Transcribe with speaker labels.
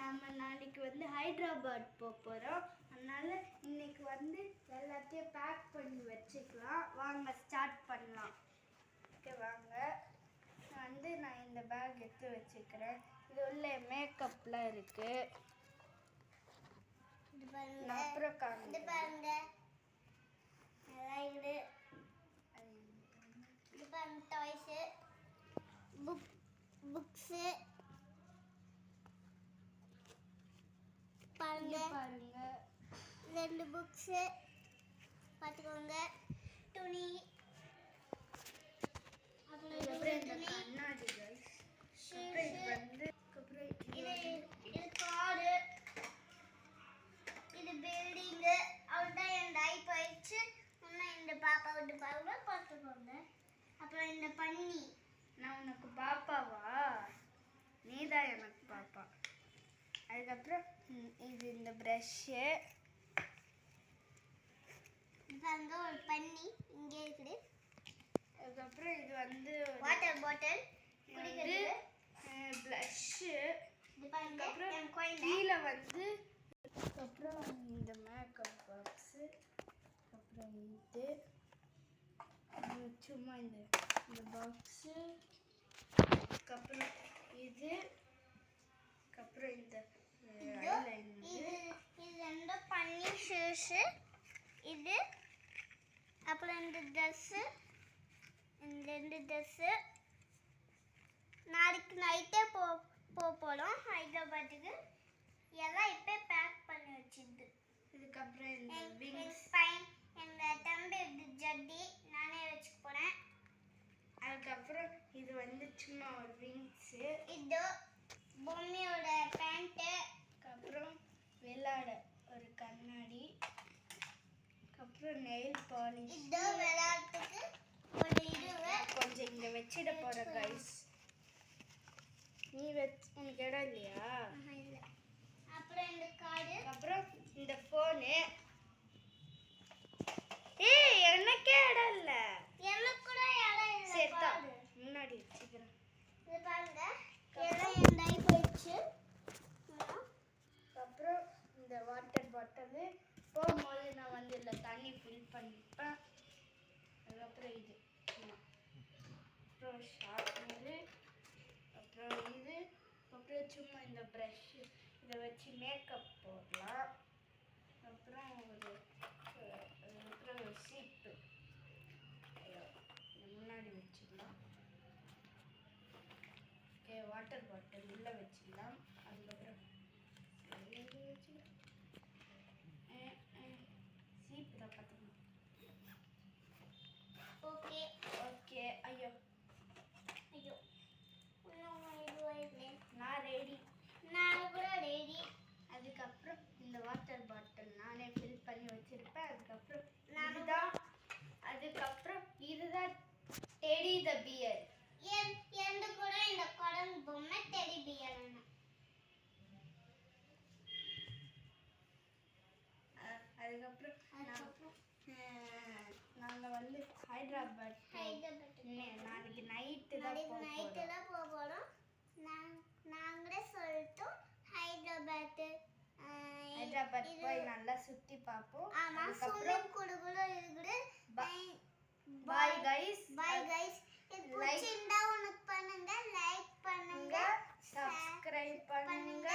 Speaker 1: நம்ம நாளைக்கு வந்து ஹைதராபாத் போகிறோம். அதனால இன்னைக்கு வந்து எல்லாத்தையும் பேக் பண்ணி வச்சுக்கலாம். வாங்க ஸ்டார்ட் பண்ணலாம். ஓகே வாங்க. நான் இந்த பேக் எடுத்து வச்சுக்கிறேன். இது உள்ள மேக்கப்லாம் இருக்கு. அப்புறம் பாருங்க டாய்ஸ், புக்ஸ் பாருங்க 2 புக்ஸ் பார்த்துக்கோங்க. துணி, அப்புறம் கண்ணாடி கைஸ். இது காரு, இது பில்டிங். அவ்வளோதான். என் டைப் ஆயிடுச்சு. இன்னும் இந்த பாப்பா விட்டு பார்த்துக்கோங்க. அப்புறம் இந்த பன்னி. நான் உனக்கு பாப்பாவா? நீதான் எனக்கு பாப்பா. அதுக்கப்புறம் இது இந்த ப்ரஷ்ஷு. இதாங்க ஒரு பன்னி இங்கே இருக்குது. அதுக்கப்புறம் இது வந்து வாட்டர் பாட்டில் குடிக்கிறது, ப்ளஷ்ஷு. அதுக்கப்புறம் கீழே வந்து அப்புறம் இந்த மேக்கப் பாக்ஸு. அப்புறம் இது சும்மா இந்த பாக்ஸு. அதுக்கப்புறம் இது, அதுக்கப்புறம் இந்த இது 2 பன்னி ஷூஸு. இது அப்புறம் இந்த ட்ரெஸ்ஸு, இந்த 2 ட்ரெஸ்ஸு. நாளைக்கு நைட்டே போகிறோம் ஹைதராபாத்துக்கு. எல்லாம் இப்போ பேக் பண்ணி வச்சுது. இதுக்கப்புறம் இந்த விங்ஸ், எங்கள் தம்பி ஜட்டி நானே வச்சுக்க போகிறேன். அதுக்கப்புறம் இது வந்து சும்மா ஒரு விங்ஸு. இது பொம்மையோட பேண்ட்டு. அதுக்கப்புறம் விளையாட ஒரு கண்ணாடி. அதுக்கப்புறம் நெயில் பாலிஷ். இது விளையாட்டுக்கு ஒரு இது கொஞ்சம் இங்கே வச்சிட போகிற கைஸ். நீ உனக்கு இடம் இல்லையா? இல்லை. அப்புறம் இந்த கார்டு, அப்புறம் இந்த ஃபோனு. எனக்கே இடம் இல்லை. எனக்கு கூட இடம் இல்லை. சரிதா, முன்னாடி வச்சுக்கிறேன். இது பாருங்க, எல்லாம் என் டைப் வச்சு. அப்புறம் இந்த வாட்டர் பாட்டிலு. போகும்போது நான் வந்து இதில் தண்ணி ஃபில் பண்ணிப்பேன். அதுக்கப்புறம் இது அப்புறம் ஷார்ப்னரு. அப்புறம் இது, அப்புறம் சும்மா இந்த ப்ரஷ்ஷு. இதை வச்சு மேக்கப் போடலாம். அப்புறம் ஒரு சீப்பு முன்னாடி வச்சுக்கலாம். ஓகே, வாட்டர் பாட்டில் உள்ளே வச்சுக்கலாம். அதுக்கப்புறம் சீப்பு தான் பார்த்துக்கணும். Okay okay. ஐயோ ஐயோ, நான் ரெடி. நான் கூட ரெடி. அதுக்கப்புறம் இந்த வாட்டர் பாட்டில் நானே ஃபில் பண்ணி வச்சிருப்பேன். அதுக்கப்புறம் இதுதான் டெடி த பியர். எந்த கூட இந்த குரங்கு பொம்மை டெடி பியர். அதுக்கப்புறம் நாங்கள் வந்து ஹைதராபாத் நாளைக்கு நைட்டு தான் போகிறோம். நாங்களே சொல்லிட்டோம் ஹைதராபாத் போய் நல்லா சுற்றி பார்ப்போம். ஆமாம், ஸ்விம்மிங் பூல் கூட இருக்குது. Bye guys. இது பிடிச்சிருந்தா உனக்கு பண்ணுங்க, லைக் பண்ணுங்க, சப்ஸ்கிரைப் பண்ணுங்க.